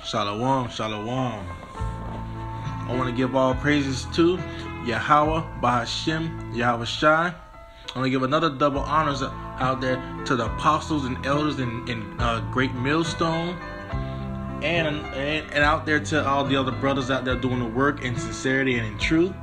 Shalom, shalom. I want to give all praises to Yahweh, Bahashem, Yahweh Shai. I want to give another double honors out there to the apostles and elders in Great Millstone. And out there to all the other brothers out there doing the work in sincerity and in truth.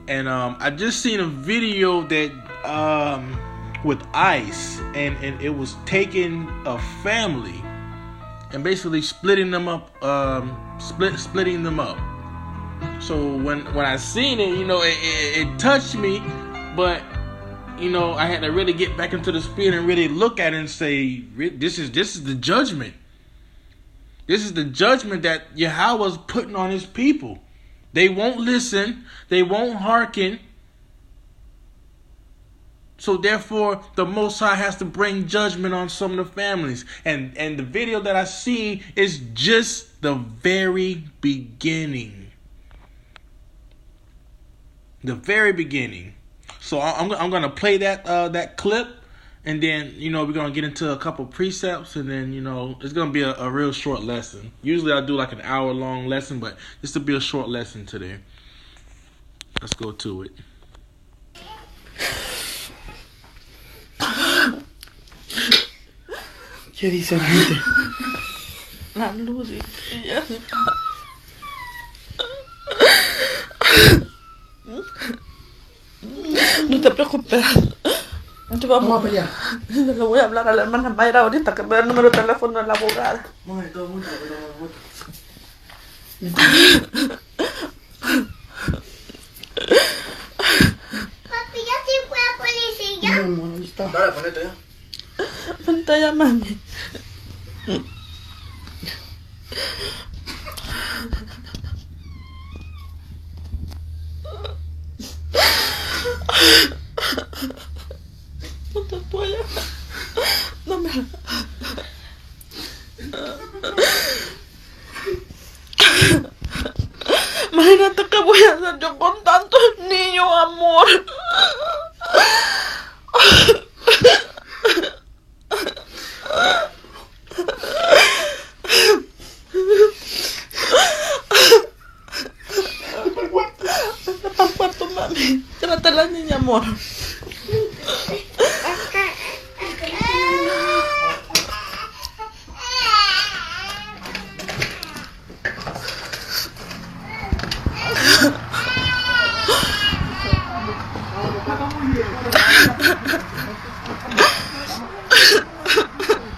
And I just seen a video that with ICE, and it was taking a family and basically splitting them up, splitting them up. So when I seen it, it touched me, but I had to really get back into the spirit and really look at it and say, this is the judgment. This is the judgment that Yahweh's putting on his people. They won't listen. They won't hearken. So therefore, the Most High has to bring judgment on some of the families. And the video that I seen is just the very beginning. The very beginning. So I'm gonna play that clip. And then, we're going to get into a couple precepts, and then, it's going to be a real short lesson. Usually I do like an hour-long lesson, but this will be a short lesson today. Let's go to it. ¿Qué dice la gente? La luz y ella. No te preocupes. Vamos a pelear. Le voy a hablar a la hermana Mayra ahorita que me da el número de teléfono de la abogada. Papi, ya sí fue a policía. No, ahí está. Dale, ponete ya. Pantalla, mami. Otra toalla. Dame. Imagínate qué voy a hacer yo con tantos niños, amor. Vete para el cuarto, mami. Llévate a la niña, amor.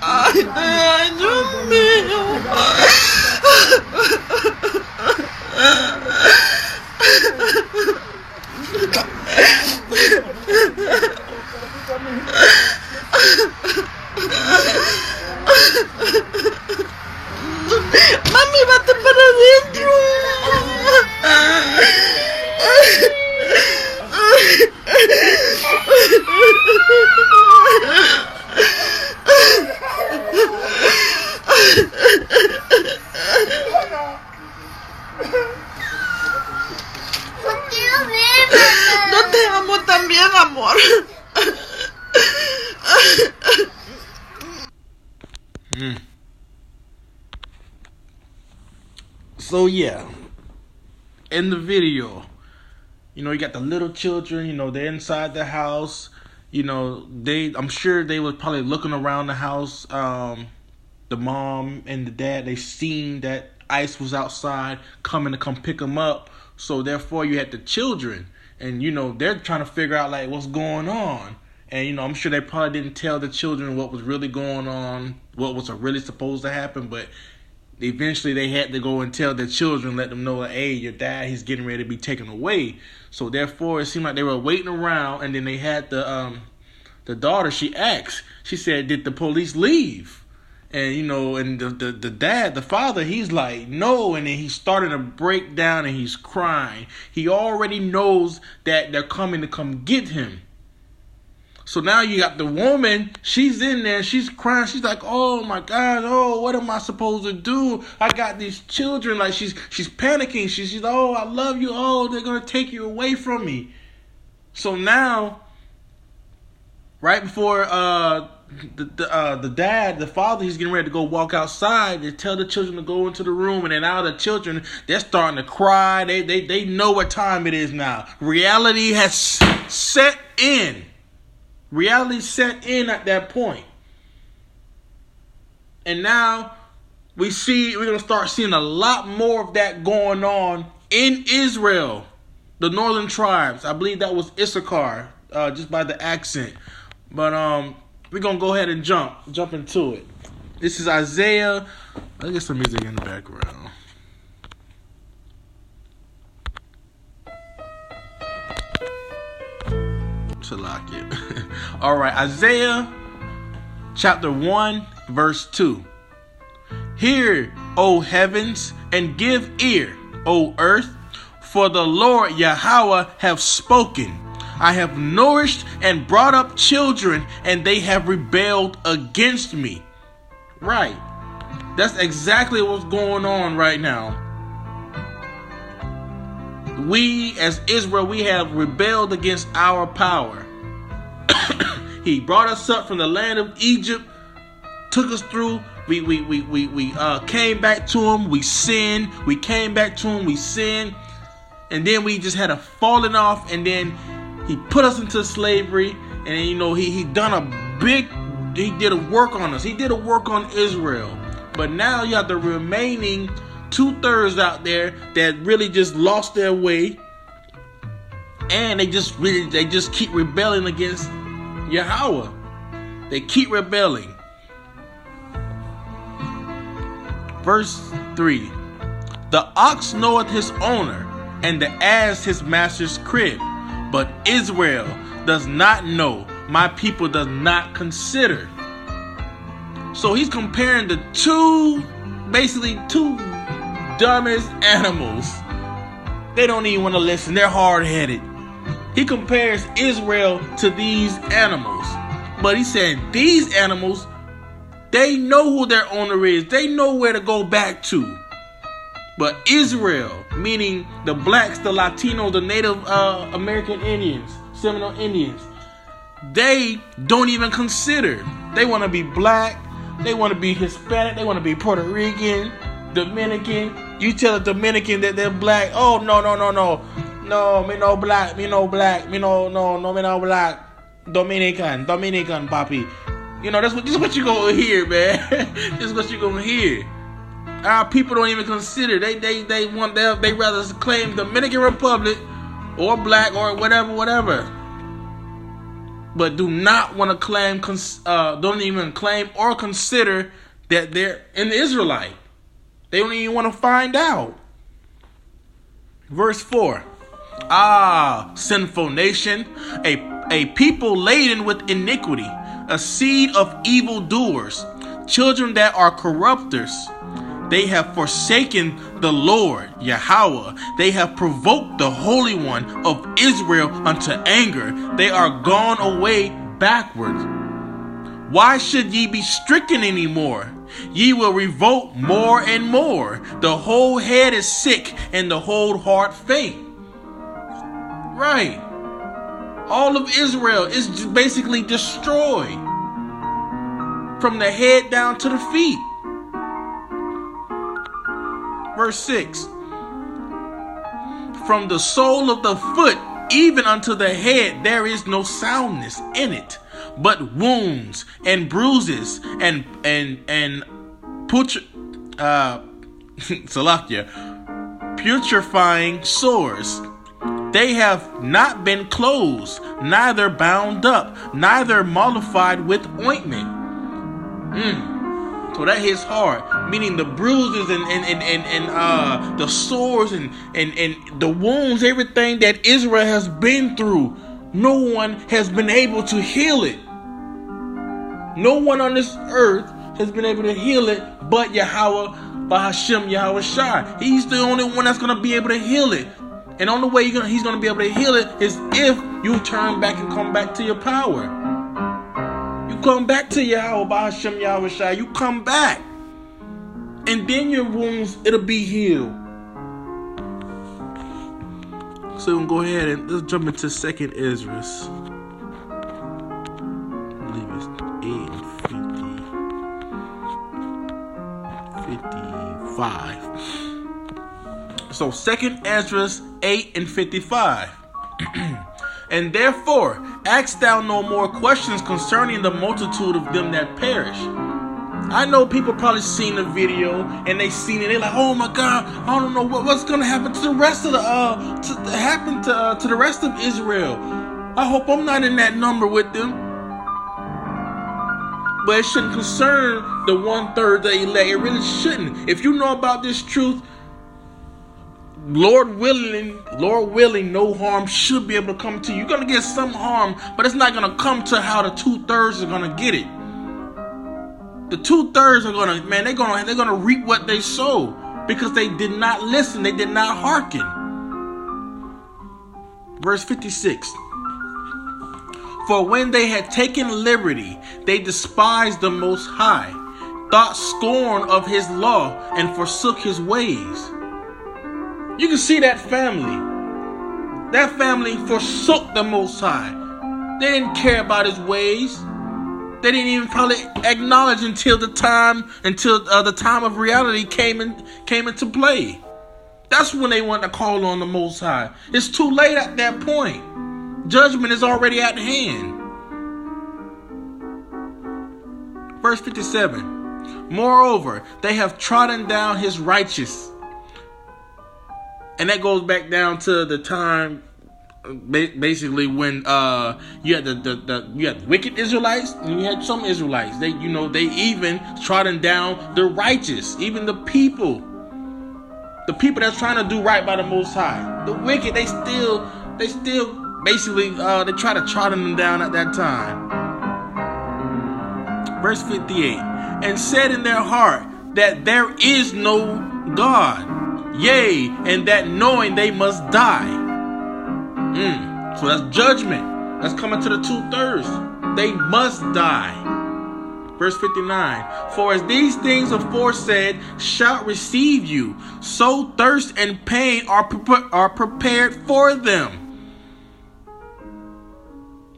Ay, Dios mío. Mami, vete para adentro. Yo te amo también, amor. So yeah, in the video, you got the little children, they're inside the house. I'm sure they were probably looking around the house. The mom and the dad, they seen that ICE was outside coming to come pick them up. So therefore you had the children, and they're trying to figure out like what's going on. And I'm sure they probably didn't tell the children what was really going on, what was really supposed to happen, but eventually they had to go and tell their children, let them know that, hey, your dad, he's getting ready to be taken away. So therefore it seemed like they were waiting around, and then they had the daughter, she asked, she said, did the police leave? And and the dad, the father, he's like, no. And then he's starting to break down and he's crying. He already knows that they're coming to come get him. So now you got the woman, she's in there, she's crying, she's like, oh my God, oh, what am I supposed to do? I got these children, like she's panicking, she's oh, I love you, oh, they're gonna take you away from me. So now, right before the father, he's getting ready to go walk outside and tell the children to go into the room, and then now the children, they're starting to cry. They know what time it is now. Reality has set in. Reality set in at that point. And now we're going to start seeing a lot more of that going on in Israel. The northern tribes. I believe that was Issachar, just by the accent. But we're going to go ahead and jump into it. This is Isaiah. Let's get some music in the background. Salakia. All right, Isaiah chapter 1, verse 2. Hear, O heavens, and give ear, O earth, for the Lord Yahweh have spoken. I have nourished and brought up children, and they have rebelled against me. Right. That's exactly what's going on right now. We, as Israel, we have rebelled against our power. He brought us up from the land of Egypt, took us through. We came back to him. We sinned. We came back to him. We sinned. And then we just had a falling off. And then he put us into slavery. And then, he did a work on us. He did a work on Israel. But now you have the remaining 2/3 out there that really just lost their way. And they just keep rebelling against Yahweh. They keep rebelling. Verse 3. The ox knoweth his owner, and the ass his master's crib. But Israel does not know. My people does not consider. So he's comparing the two dumbest animals. They don't even want to listen. They're hard-headed. He compares Israel to these animals. But he said these animals, they know who their owner is. They know where to go back to. But Israel, meaning the blacks, the Latinos, the Native American Indians, Seminole Indians, they don't even consider. They want to be black. They want to be Hispanic. They want to be Puerto Rican, Dominican. You tell a Dominican that they're black. Oh, no. No, me no black. Me no black. Me no black. Dominican, papi. This is what you gonna hear, man. This is what you gonna hear. Our people don't even consider. They rather claim Dominican Republic or black or whatever. But do not want to claim, don't even claim or consider that they're an Israelite. They don't even want to find out. Verse 4. Sinful nation, a people laden with iniquity, a seed of evildoers, children that are corrupters. They have forsaken the Lord, Yahweh. They have provoked the Holy One of Israel unto anger. They are gone away backward. Why should ye be stricken anymore? Ye will revolt more and more. The whole head is sick and the whole heart faint. Right. All of Israel is just basically destroyed from the head down to the feet. Verse 6. From the sole of the foot even unto the head there is no soundness in it, but wounds and bruises and putrefying sores. They have not been closed, neither bound up, neither mollified with ointment. So that hits hard, meaning the bruises and the sores and the wounds, everything that Israel has been through, no one has been able to heal it. No one on this earth has been able to heal it but Yahweh, Bahashem Yahweh Shai. He's the only one that's going to be able to heal it. And the only way he's going to be able to heal it is if you turn back and come back to your power. You come back to Yahweh, Bahashem Yahweh Shai. You come back. And then your wounds, it'll be healed. So we'll go ahead and let's jump into 2nd Ezra. I believe it's 8 and 55. So 2nd Ezra 8 and 55. And therefore, ask thou no more questions concerning the multitude of them that perish. I know people probably seen the video and they seen it. They're like, "Oh my God, I don't know what's gonna happen to the rest of the to the rest of Israel. I hope I'm not in that number with them." But it shouldn't concern the 1/3 the elect. It really shouldn't. If you know about this truth, Lord willing, no harm should be able to come to you. You're gonna get some harm, but it's not gonna come to how the 2/3 are gonna get it. The 2/3 are gonna, man, they're gonna reap what they sow because they did not listen, they did not hearken. Verse 56. For when they had taken liberty, they despised the Most High, thought scorn of his law, and forsook his ways. You can see that family. That family forsook the Most High. They didn't care about his ways. They didn't even probably acknowledge until the time of reality came into play. That's when they wanted to call on the Most High. It's too late at that point. Judgment is already at hand. Verse 57. Moreover, they have trodden down his righteous. And that goes back down to the time, basically, when you had you had wicked Israelites and you had some Israelites. They even trodden down the righteous, even the people that's trying to do right by the Most High. The wicked, they still basically they try to trodden them down at that time. Verse 58. And said in their heart that there is no God. Yea, and that knowing they must die. So that's judgment. That's coming to the 2/3. They must die. Verse 59. For as these things aforesaid shall receive you, so thirst and pain are prepared for them.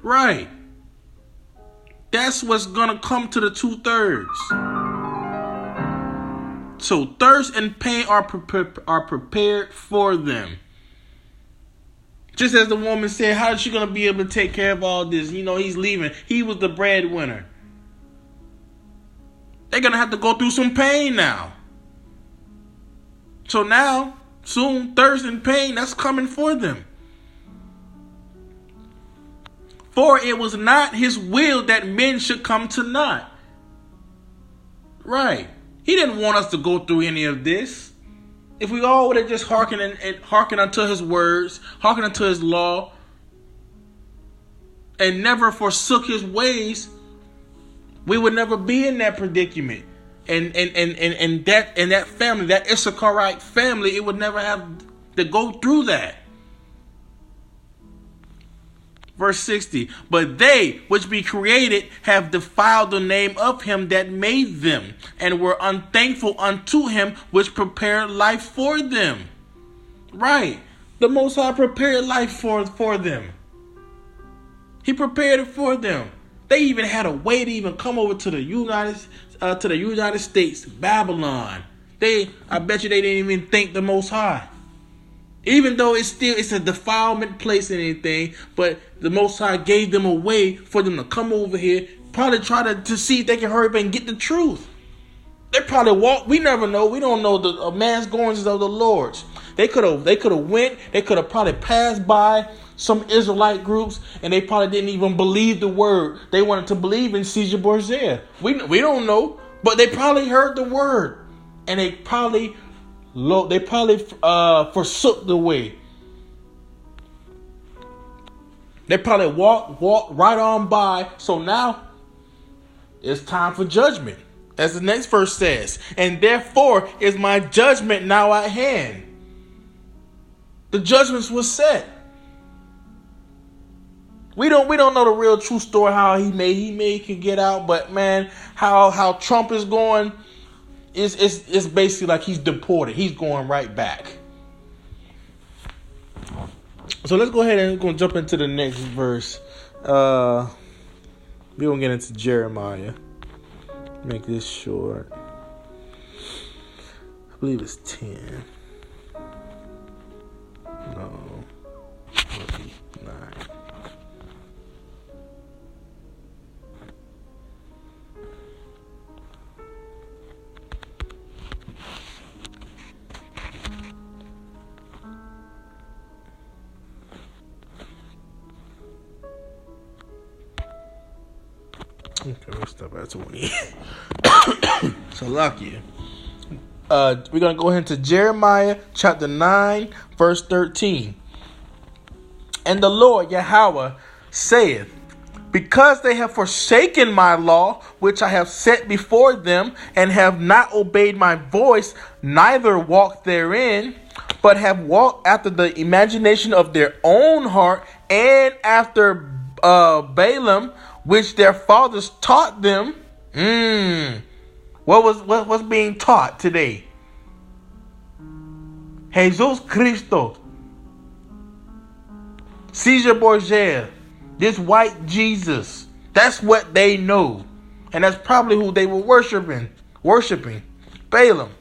Right. That's what's gonna come to the 2/3. So thirst and pain are prepared for them. Just as the woman said, how is she going to be able to take care of all this? He's leaving. He was the breadwinner. They're going to have to go through some pain now. So now, soon, thirst and pain, that's coming for them. For it was not his will that men should come to naught. Right. He didn't want us to go through any of this. If we all would have just hearkened unto his words, hearkened unto his law, and never forsook his ways, we would never be in that predicament. And that family, that Issacharite family, it would never have to go through that. Verse 60, but they which be created have defiled the name of him that made them, and were unthankful unto him which prepared life for them. Right. The Most High prepared life for them. He prepared it for them. They even had a way to even come over to the United States, Babylon. I bet you they didn't even thank the Most High. Even though it's a defilement place and anything, but the Most High gave them a way for them to come over here, probably try to see if they can hurry up and get the truth. They probably walked. We never know. We don't know the man's goings of the Lord's. They could have went. They could have probably passed by some Israelite groups, and they probably didn't even believe the word. They wanted to believe in Caesar Borgia. We don't know, but they probably heard the word, and they probably forsook the way. They probably walked right on by. So now it's time for judgment, as the next verse says. And therefore is my judgment now at hand. The judgments was set. We don't know the real true story how he could get out, but man, how Trump is going. It's basically like he's deported. He's going right back. So let's go ahead and we're going to jump into the next verse. We're going to get into Jeremiah. Make this short. believe it's 10. No. 9. Okay, we'll stop at 20. So lucky. We're going to go ahead to Jeremiah chapter 9, verse 13. And the Lord Yahweh saith, because they have forsaken my law, which I have set before them, and have not obeyed my voice, neither walked therein, but have walked after the imagination of their own heart, and after Balaam, which their fathers taught them. What's being taught today? Jesus Cristo, Caesar Borgia, this white Jesus. That's what they know. And that's probably who they were worshiping. Balaam.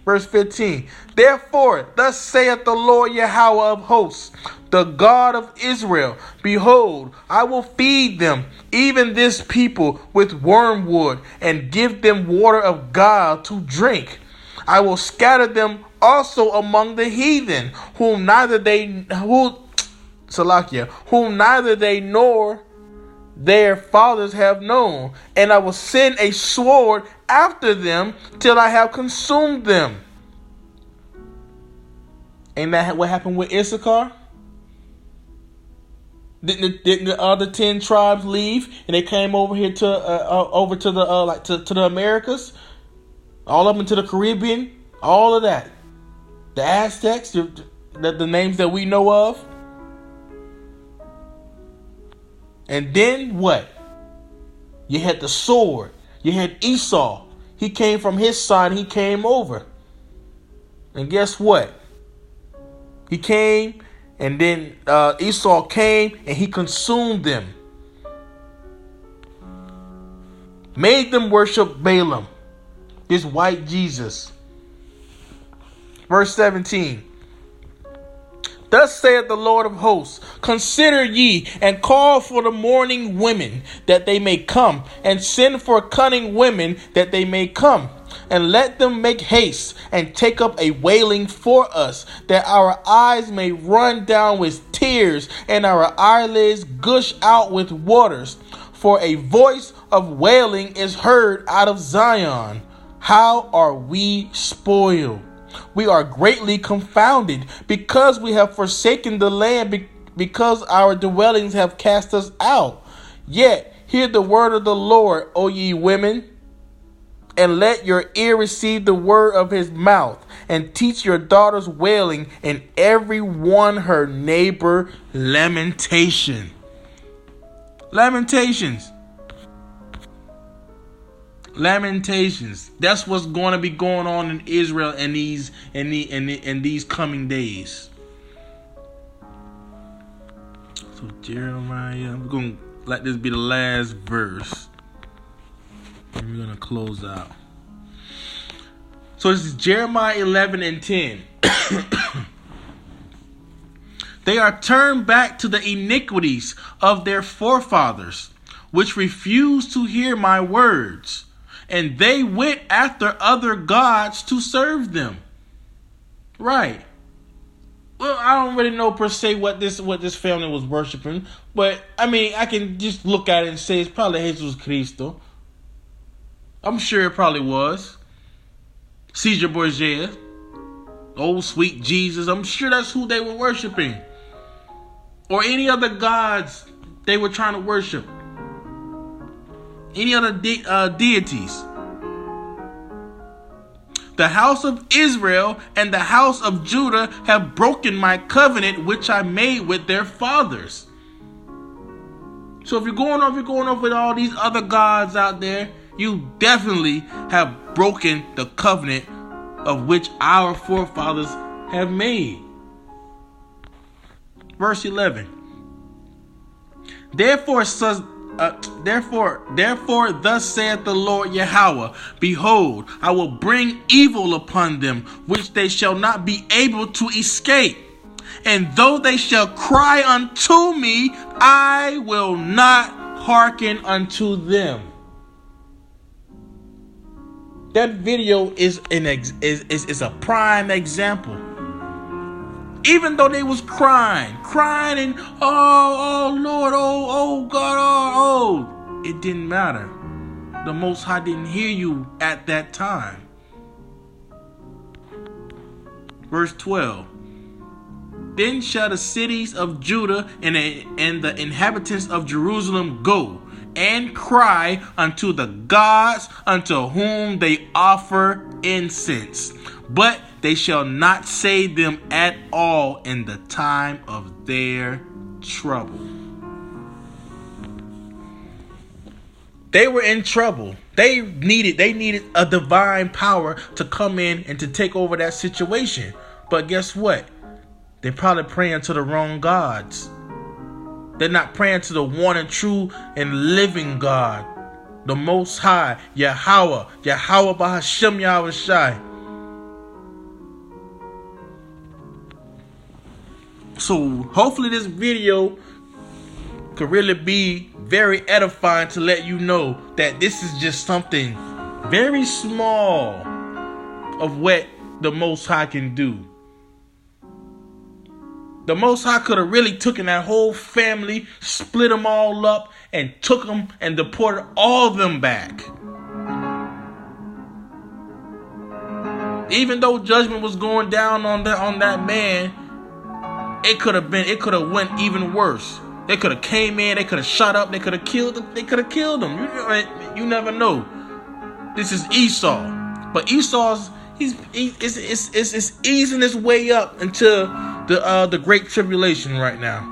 Verse 15. Therefore, thus saith the Lord Yahweh of hosts, the God of Israel, behold, I will feed them, even this people, with wormwood, and give them water of God to drink. I will scatter them also among the heathen, whom neither they nor their fathers have known, and I will send a sword after them till I have consumed them. Ain't that what happened with Issachar? Didn't the other 10 tribes leave and they came over here to the Americas, all up into the Caribbean, all of that, the Aztecs, the names that we know of, and then what? You had the sword. You had Esau. He came from his side. He came over, and guess what? He came. And then Esau came and he consumed them. Made them worship Balaam, this white Jesus. Verse 17. Thus saith the Lord of hosts, consider ye and call for the mourning women that they may come, and send for cunning women that they may come. And let them make haste and take up a wailing for us, that our eyes may run down with tears and our eyelids gush out with waters. For a voice of wailing is heard out of Zion. How are we spoiled? We are greatly confounded, because we have forsaken the land, because our dwellings have cast us out. Yet hear the word of the Lord, O ye women, and let your ear receive the word of his mouth, and teach your daughters wailing, and every one her neighbor lamentation. Lamentations. That's what's going to be going on in Israel in these coming days. So Jeremiah, I'm going to let this be the last verse. And we're going to close out. So this is Jeremiah 11 and 10. They are turned back to the iniquities of their forefathers, which refused to hear my words, and they went after other gods to serve them. Right. Well, I don't really know per se what this family was worshiping, but I mean, I can just look at it and say it's probably Jesus Cristo. I'm sure it probably was. Caesar Borgia. Old sweet Jesus. I'm sure that's who they were worshiping. Or any other gods they were trying to worship. Any other deities. The house of Israel and the house of Judah have broken my covenant which I made with their fathers. So if you're going off with all these other gods out there, you definitely have broken the covenant of which our forefathers have made. Verse 11. Therefore, Therefore, thus saith the Lord Yahweh, behold, I will bring evil upon them, which they shall not be able to escape. And though they shall cry unto me, I will not hearken unto them. That video is a prime example. Even though they was crying and oh Lord, oh God, oh, it didn't matter. The Most High didn't hear you at that time. Verse 12. Then shall the cities of Judah and the inhabitants of Jerusalem go and cry unto the gods unto whom they offer incense, but they shall not save them at all in the time of their trouble. They were in trouble. They needed a divine power to come in and to take over that situation. But guess what? They're probably praying to the wrong gods. They're not praying to the one and true and living God, the Most High, Yahweh B'Hashem Yahushai. So hopefully this video could really be very edifying to let you know that this is just something very small of what the Most High can do. The Most High could have really taken that whole family, split them all up, and took them and deported all of them back. Even though judgment was going down on that man, it could have went even worse. They could have came in, they could have shot up, they could have killed him. You never know. This is Esau, but Esau's he's easing his way up into the great tribulation right now.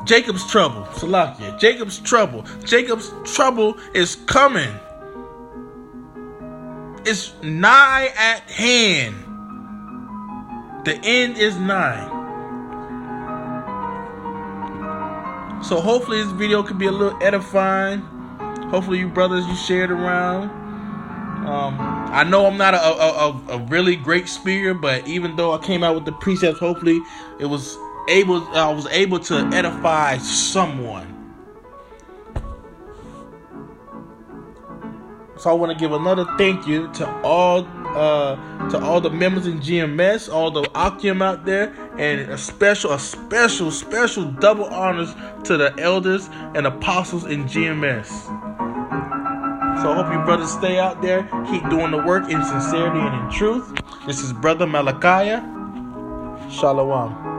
Jacob's trouble, Salakia. Jacob's trouble is coming. It's nigh at hand. The end is nigh. So hopefully this video could be a little edifying. Hopefully you brothers, you share it around. I know I'm not a really great speaker, but even though I came out with the precepts, hopefully I was able to edify someone. So I want to give another thank you to all the members in GMS, all the Akim out there, and a special double honors to the elders and apostles in GMS. So I hope you brothers stay out there, keep doing the work in sincerity and in truth. This is Brother Malachi. Shalom.